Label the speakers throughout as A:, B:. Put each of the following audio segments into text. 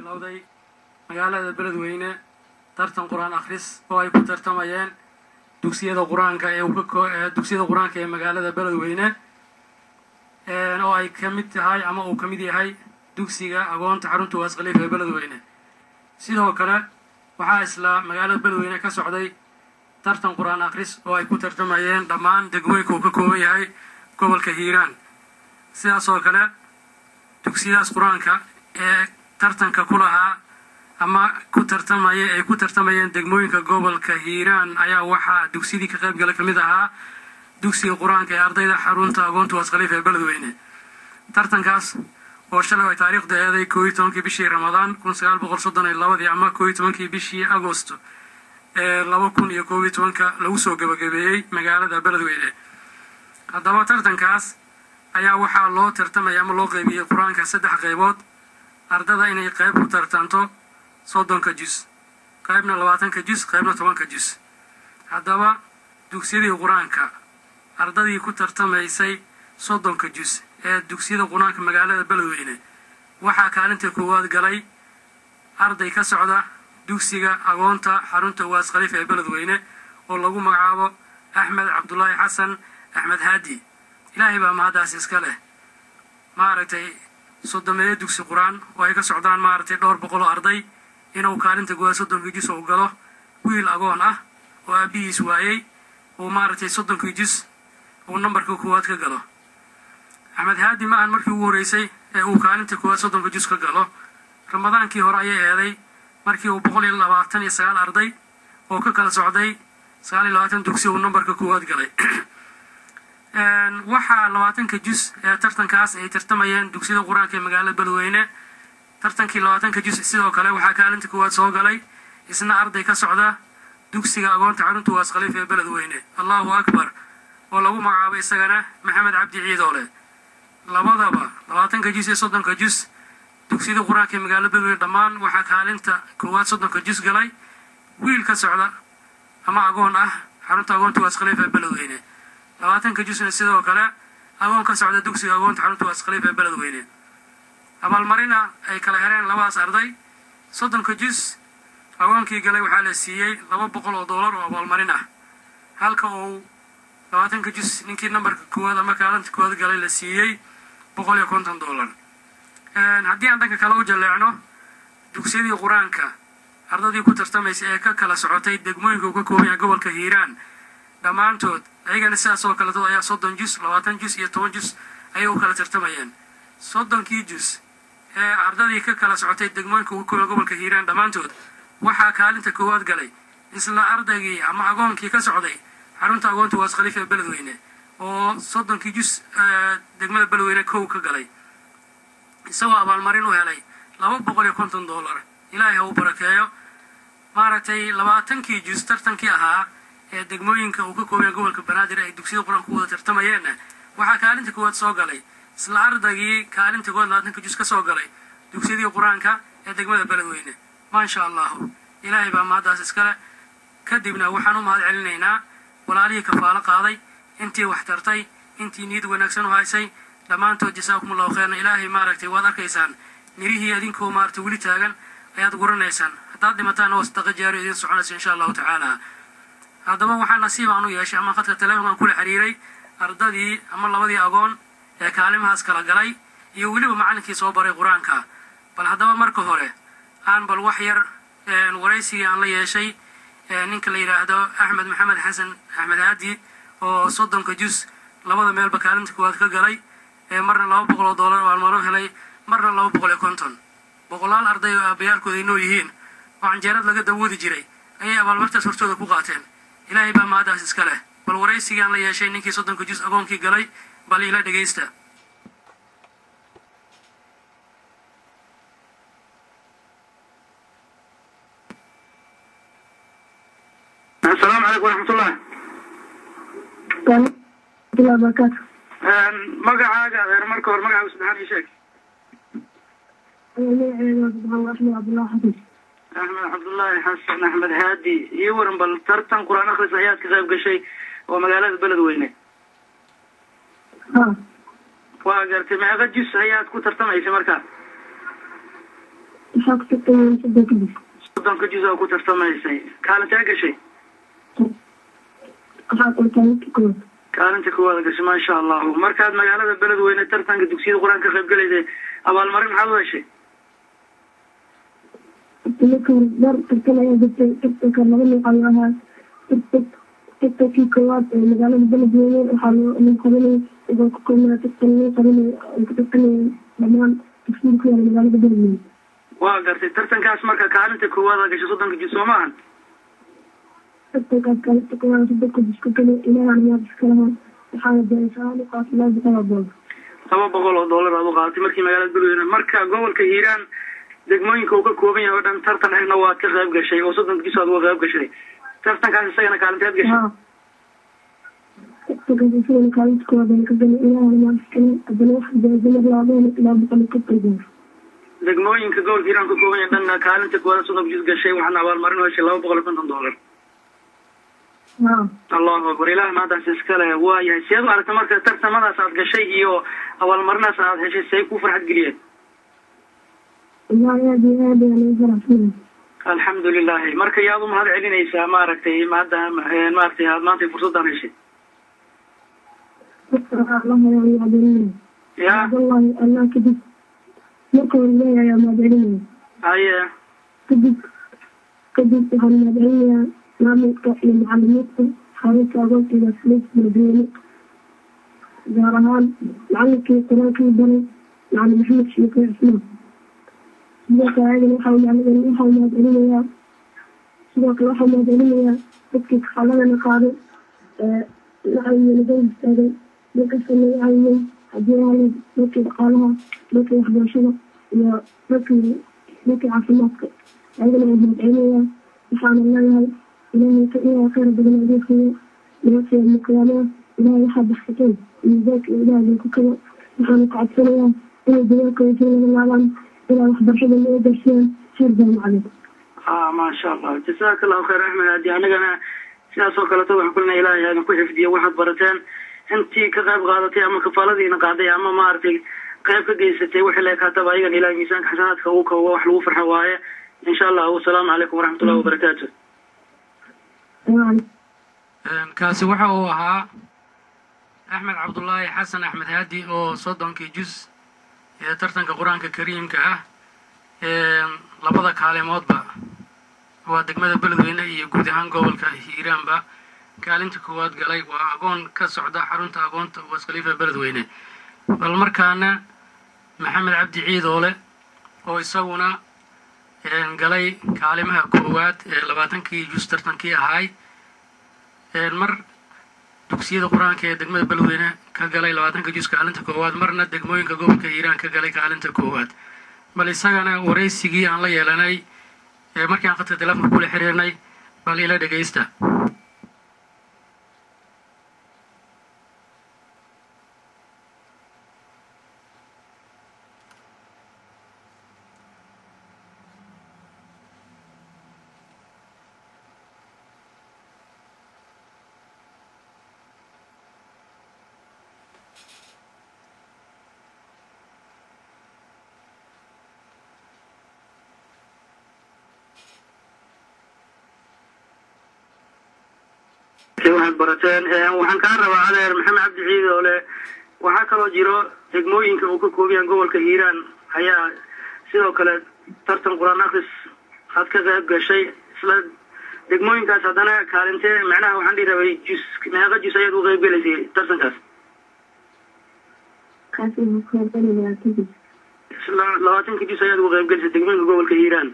A: bilowday magaalada beledweyne tartan quraan akhris oo ay ku tartamayeen dugsiyada quraanka ee magaalada beledweyne oo ay ka mid tahay ama uu ka mid yahay dugsiga agoonta xarunta waas khaliif ee beledweyne. sidoo kale waxaa isla magaalada beledweyne ka socday tartan quraan akhris oo ay ku tartamayeen dhammaan degmooyinka uu ka kooban yahay gobolka hiiraan. sidaas oo kale dugsiyadaas quraanka ee tartanka ku lahaa ama ku tartamayeen degmooyinka gobolka hiiraan ayaa waxaa dugsidii ka qayb galay kamid ahaa dugsiga quraanka ee ardayda xarunta agoonta waas khaliif ee beledweyne. tartankaas oo shalay ay taariikhda eeday 11 bishii Ramadaan 1932 ama 11 bishii Agoosto ee 2012 lagu soo gabagabeeyay magaalada beledweyne. haddaba tartankaas ayaa waxaa loo tartamay ama loo qaybiyay quraanka 3 qaybood. ardada inay qayb ku tartanto 30 juz, qaybna 20 juz, qaybna 10 juz. haddaba dugsiyada quraanka ardadii ku tartamaysay 30 juz ee dugsiyada quraanka magaalada beledweyne waxaa kaalinta koowaad galay arday ka socda dugsiga agoonta xarunta waas khaliif ee beledweyne oo lagu magacaabo Axmed Cabdullaahi Xasan Axmed Haadi. ilaahay baa mahadaas iska leh. maaragtay sodomeeyo dugsi quraan oo ay ka socdaan maaragtay dhowr boqol oo arday inuu kaalinta koowaad 30 juz u galo. wiil agoon ah oo aabihiis waayay oo maaragtay 30 juz uu nambarka koowaad ka galo. Axmed Haadi ma aan markii ugu horeysay ee uu kaalinta koowaad 30 juz ka galo. ramadaankii hore ayay eeday markii uu 129 arday oo ka kala socday 29 dugsi uu nambarka koowaad galay. waxaa 20 juz ee tartankaas ay tartamayeen dugsiyada quraanka ee magaalada beledweyne. tartankii 20 juz sidoo kale waxaa kaalinta koowaad soo galay isna arday ka socda dugsiga agoonta xarunta waas khaliif ee beledweyne. Allahu akbar. oo lagu magacaabo isagana Maxamed Cabdi Ciidoole. labadaba 20 juz iyo 30 juz dugsiyada quraanka ee magaalada beledweyne dhammaan waxaa kaalinta koowaad 30 juz galay wiil ka socda ama agoon ah xarunta agoonta waas khaliif ee beledweyne. 20 juzna sidoo kale agoon ka socda dugsiga agoonta xarunta waas khaliif ee beledweyne. abaalmarina ay kala heleen labadaas arday 30 juz agoonkii galay waxaa la siiyey $200 oo abaalmarin ah, halka uu 20 juz ninkii nambarka koowaad ama kaalinta koowaad galay la siiyey $150. haddii aan dhanka kale u jaleecno dugsiyadii quraanka ardadii ku tartamaysay ee ka kala socotay degmooyinka uu ka kooban yahay gobolka hiiraan dhammaantood ayagana sidaas oo kaleeto ayaa 30 juz, 20 juz iyo 10 juz ayay u kala tartamayeen. 30 juz ee ardadii ka kala socotay degmooyinka uu ka kooban gobolka hiiraan dhammaantood waxaa kaalinta koowaad galay isla ardaygii ama agoonkii ka socday xarunta agoonta waas khaliif ee beledweyne oo 30 juz degmada beledweyne kow ka galay isagoo abaalmarin u helay $250. ilaahay ha u barakeeyo. maaragtay 20 juz tartankii ahaa ee degmooyinka uu ka kooban yahay gobolka banaadir ay dugsiyada quraanka ku wada tartamayeen waxaa kaalinta koowaad soo galay isla ardaygii kaalinta koowaad 20 juz ka soo galay dugsiyadii quraanka ee degmada beledweyne. maasha Allah. ilaahay baa mahadaas iska leh. kadibna waxaan u mahad celinaynaa walaalihii kafaalo qaaday intii wax tartay intii niyad wanaagsan u haysay dhammaantood jasaakumullahu khayran. ilaahay maaragtay waad arkaysaan mirihii adinkoo maaragtay weli taagan ayaad guranaysaan. haddaad dhimataan oo sadaqa jaariyo idin soconaysa insha allahu tacaala. haddaba waxaa nasiib aan u yeeshay ama khadka telefoonkan kula xiriiray ardadii ama labadii agoon ee kaalimahaas kala galay iyo weliba macallinkii soo baray quraanka. bal haddaba marka hore aan bal wax yar waraysigii aan la yeeshay ninka la yiraahdo Axmed Maxamed Xasan Axmed Haadi oo 30 juz labada meelba kaalinta koowaad ka galay marna $200 abaalmarin helay marna 250. boqolaal arday oo aabbayaalkooda inoo yihiin oo canjeerad laga dawoodi jiray ayay abaalmartaas hortooda ku qaateen. ilaahay baa mahadaas iska leh. bal waraysigii aan la yeeshay ninkii 30 juz agoonkii galay bal ila dhageysta.
B: السلام عليكم ورحمة الله.
C: الله وبركاته.
B: magacaaga reer marka hore magacaaga saddexaad ii sheeg.
C: أحمد
B: عبد الله حسن أحمد هادي يورن بل ترتن قرآن أخرس آيات كتاب قشي ومقالات beledweyne. waa gartay ma juz ayaad ku tartamaysa markaa
C: waxaa ku tartamayay soddonka jus.
B: soddonka jus oo ku tartamaysay kaalintee gashay
C: waxaa oo kaalinta koowaad.
B: kaalinta koowaad gashay maasha allahu. markaad magaalada beledweyne tartanka dugsiyada qur-aanka ka qayb galaysay abaalmarin maxaad u heshay
C: marka hore dhowr tartan ayaa jirtay. tartanka laba nooc ayuu ahaa. tartankii koowaad ee magaalada beledweyne waxaa loo qabanayay idoo ku koobnaa tartan loo qabanay ay ku tartamayeen dhammaan dugsiyada ku yaala magaalada beledweyne.
B: waa gartay tartankaas marka kaalinta koowaad gashay soddonka jus soo maahan
C: tartankaas kaalinta koowaad soddonka jus ka galay ilaahan maad iska lahaa waxaana deesahaan u qaatay $200.
B: $200 aad u qaadatay markii magaalada beledweyne. marka gobolka hiiraan degmooyinka uu ka kooban yahay oo dhan tartan ahna waad ka qayb gashay oo soddonka jus aad uga qayb gashay. tartankaas isagana kaalinteed gashay
C: tartankaas isagana kaalinta koowaad ayaan ka galay ilaahan maad iska leh haddana waxaa deesamar laabeen ilaa boqol ka qayb
B: degmooyinka gobolka hiiraan ka kooban yahay dhanna kaalinta koowaad soddonka jus gashay waxaana abaalmarin u heshay $250. allahu akbar ilaah maadaas iskale. waayahay sideed u aragta marka tartamadaas aad gashay iyo abaalmarinaas aad heshay say ku farxad geliyeen
C: wallahi aad iyo aad ayaan ugu faraxsanahay.
B: alxamdulilahi. marka yaad u mahad celinaysaa maaragtay maaragtay aad maanta fursadaan heshay ya
C: wallahi allah kadib marka hore leeyahay ayaa mahad celinaya
B: haye
C: kadib waxaan mahad celinayaa maamulka iyo macalimiinta xarunta agoontiga saliid beledweyne gaar ahaan macalinkii qur-aankii baray macalin maxamed sheeke cismaan. sidoo kale ayagana waxaa mahad celinayaa dadkii kafaaladana qaaday lacagiyana istaagay dadkasana cayiyey haddii ahayd dadkii dhaqaalaha dadkii waxbarashada iyo dadkii caafimaadka ayagana waa mahad celinayaa. waxaana leeyahay ilaahay khayr badan adeegsayo nabadkeena qiyaamaha ilaahay waxaa baxsateen miisaanka iyo ilaahay ku kaba. waxaana ka codsanayaa inay dadaalkooda sii laga laabaan ilaa waxbarashada loo gaarsiiyaan heer jaamacadeed.
B: maasha allah jazaaka allahu khayr axmed haadi. anigana sidaas oo kaleto waxaan kulina ilaahay idin ku xifdiyo waxaad barateen intii ka qayb qaadatay ama kafaaladiina qaaday ama maaragtay qayb ka geysatay wixii la ekaataba ayagan ilaahay miisaanka xasanaadka uu kabo wax lagu farxo waaye insha allah. wasalaamu calaykum waraxmatullahi wabarakaatu.
A: kaasi waxa uu ahaa axmed cabdullaahi xasan axmed haadi oo soddonkii jus ee tartanka qur-aanka kariimka ah labada kaalimoodba waa degmada beledweyne iyo guud ahaan gobolka hiiraanba kaalinta koowaad galay. waa agoon ka socda xarunta agoonta uwas khaliifa beledweyne. bal markaana maxamed cabdi ciidoole oo isaguna galay kaalimaha koowaad ee 20kii jus tartankii ahaay mar dugsiyada qur-aanka ee degmada beledweyne ka galay 20ka jus kaalinta koowaad marna degmooyinka gobolka hiiraan ka galay kaalinta koowaad. bal isagana waraysigii aan la yeelanay markii aan khadka telefonka kula xiriirnay bal ila dhegaysta.
B: waxaad barateen waxaan kaa rabaa adeer maxamed cabdi ciidoole waxaa kaloo jiro degmooyinka uu ka koobiyan gobolka hiiraan ayaa sidoo kale tartan qur-aan akhris aad ka qayb gashay isla degmooyinkaas haddana kaalintee macnaha waxaan dhihi rabay meeqa jus ayaad u qayb gelaysay tartankaas isla 20ka jus ayaad uga qayb gelaysay degmooyinka gobolka hiiraan.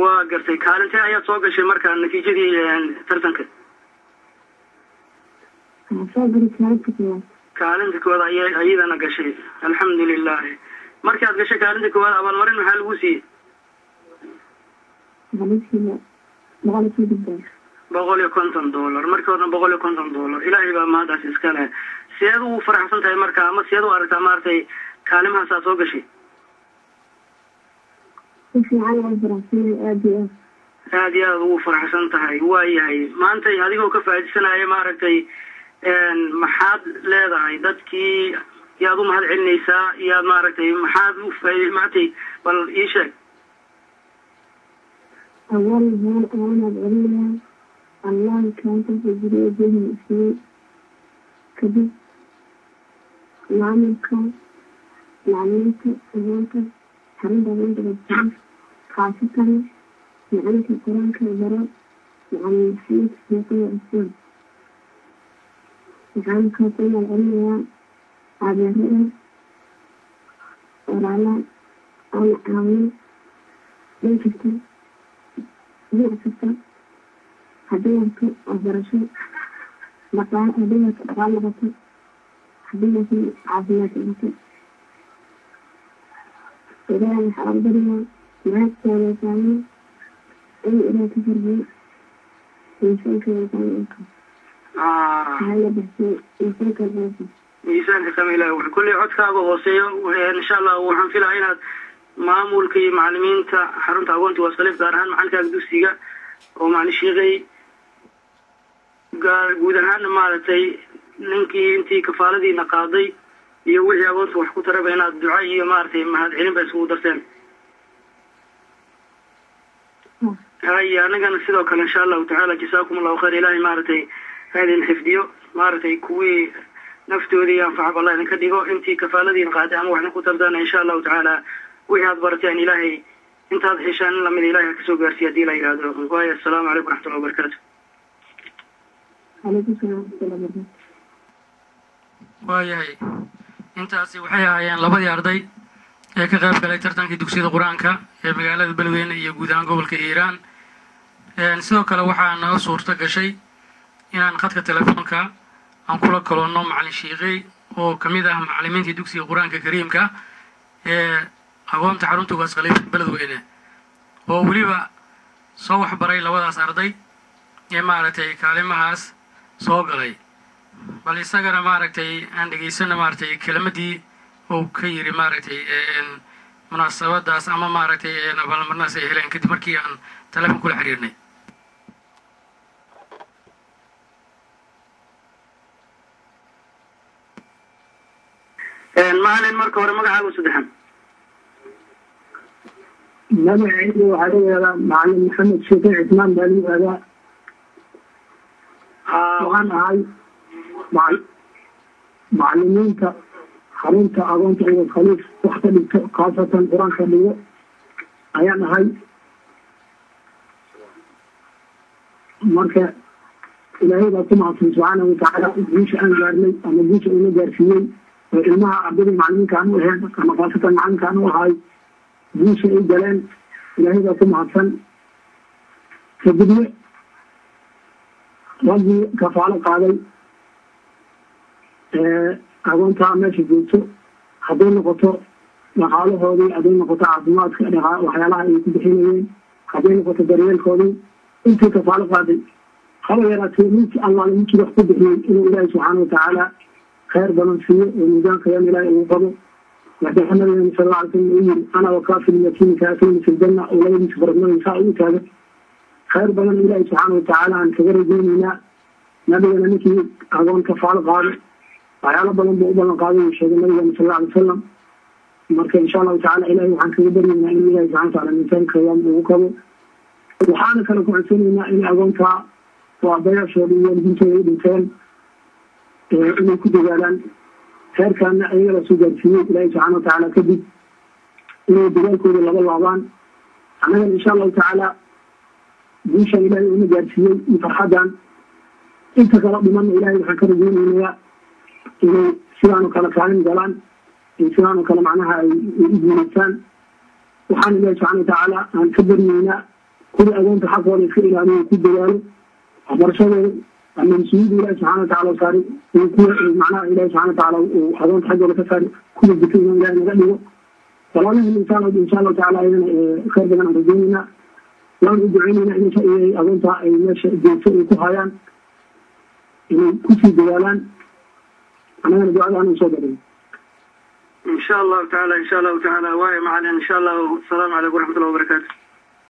B: waa gartay kaalintee ayaad soo gashay markaa natiijadii tartanka kaalinta koowaad ayadana gashay alxamdulilahi. markii aad gashay kaalinta koowaad abaalmarin maxaa lagu siiyey $150 markii horena $150. ilaahay baa mahadaas iska leh. sideed ugu faraxsan tahay marka ama sideed u aragtaa maaragtay kaalimahaas aad soo gashay
C: aad iyo
B: aad ugu faraxsan tahay. waayahay maanta adigoo ka faa'iideysanaya maaragtay maxaad leedahay dadkii yaad u mahad celinaysaa yaad maaragtay maxaad u faa'iiday maantay bal ii sheeg
C: أول هون أنا بعلمها الله كان تفجري به اسمي كذب نعملك أنت حرم بين الجنس خاصة نعملك القرآن كالبراء نعمل حيث سيقي الإسلام نعملك كل العلم عبارة ورعلا أنا أعمل ليش كنت هديك أبرشة مكان هديك غالبة هديك عافية بك إذا حرام درنا ما كان ثاني أي إذا تفرجي إنسان كان ثاني هذا بس إنسان كان ثاني
B: miisaan xikam ilaahi kulli codkaaga hooseeyo insha Allah waxaan filayaa inaad maamulka iyo macallimiinta xarunta aqoonta wasqalif gaar ahaan macalinka dugsiga oo macallin sheegay guud ahaan maaragtay ninkii intii kafaaladiina qaaday iyo wixii aqoonta wax ku taraba inaad duca iyo maaragtay mahad celin bay isugu darteen هاي أنا كان سيدو كان إن شاء الله تعالى جزاكم الله خير إلهي مارتي هذه الحفديو مارتي كوي نفتو ذي ينفع بالله إن كديقو إنتي كفالة ذي نقاعدة وإحنا كتردانا إن شاء الله تعالى وإحاد برتين إلهي إنت هذا حشان لمن إلهي كسو قارسيا دي لإله هذا السلام عليكم ورحمة الله وبركاته
C: عليكم السلام ورحمة الله وبركاته
A: waayahay intaasi waxay ahaayeen labadii arday ee ka qayb galay tartankii dugsiyada quraanka ee magaalada Beledweyne iyo guud ahaan gobolka Hiiraan sidoo kale waxaa noo suurta gashay inaan khadka telefoonka aan kula kulano macallin Sheekhay oo kamid ah macallimiinta dugsiga quraanka kariimka ee aqoonta xarunta wasqalif Beledweyne oo waliba soo waxbaray labadaas arday ee maaragtay kaalimahaas soo galay bal isagana maaragtay aan dhageysana maaragtay kelimadii oo ka yiri maaragtay munaasabadaas ama maaragtay abaalmarinaas ay heleen kadib markii aan telefoon kula xiriirnay
B: macallin marka hore magacaagu saddexan
C: magacaygu waxaa la yidhahdaa macallin maxamed sheekhay cismaan baa la yidhahdaa waxaan ahay macallimiinta xarunta aqoonta iyo khaliif wax ka dhigto khaasatan qur-aanka dhigo ayaan ahay marka ilaahay baa ku mahadsan subxaanahu watacaala guusha aan gaarnay ama guusha uuna gaarsiiyey oo ilmaha ardayda macallimiinka aan u ahayn ama khaasatan macalinka aan u ahay guusha ay galeen ilaahay baa ku mahadsan kadibna raggii kafaalo qaaday aqoontaa meesha joogto hadday noqoto dhaqaalahoodii hadday noqoto caafimaadka waxyaalaha ay ku bixinayeen hadday noqoto daryeelkoodii intii kafaalo qaaday haba yaraatee ninkii allaale ninkii wax ku bixiyey inuu ilaahi subxaana watacaala khayr badan siiyo oo miisaanka yan ilaahi ugu qabo waxaa nabigeena sal alla alay slam uu yiri ana wakaafil yatiimi kaatayni fi ljanna oo labadiisa faradnada saa ugu taagan khayr badan ilaahi subxaana watacaala aan kaga rajeynaynaa nabigana ninkii aqoon kafaalo qaado waxyaalo badan buu u ballan qaaday uu sheegay nabigeena sal alla alay wasalam marka insha allahu tacala ilahi waxaan kaga baryaynaa in ilahi subxana wataala miisaanka yan ugu qabo waxaana kale ku codsanaynaa in aqoontaa oo ardayaashooda iyo waalidiintooda ay dhinteen inay ku dadaalaan heerkaana ayaga la soo gaarsiiyey ilaahi subxaana watacaala kadib inay dadaalkooda laba laabaan annagana insha allahu tacaala guushan ilaahay una gaarsiiyey iyo farxaddan inta kala dhimanna ilahay waxaan ka rajeynaynaa inay sidaanoo kale kaalin galaan iyo sidaanoo kale macnaha ay u guulaystaan waxaan ilahi subxana watacaala aan ka baryeynaa kuwii agoonta xaqooda iska ilaaliyo ku dadaalo waxbarashadooda ama mas-uuliyadda ilahi subxana wataala saari kuwa macnaha ilahi subxana watacaala uu agoonta xaggooda ka saari kuwa dika inuu ilahi naga dhigo walaalaheen insha allahu tacala ayadana khayr badan aan rajeynaynaa waan u duceynaynaa in agoonta ay meesha joogto ay ku hayaan inay kusii dadaalaan annagana ducada aan usoo darin
B: إن شاء الله تعالى واي معنا إن شاء الله السلام عليكم ورحمة الله وبركاته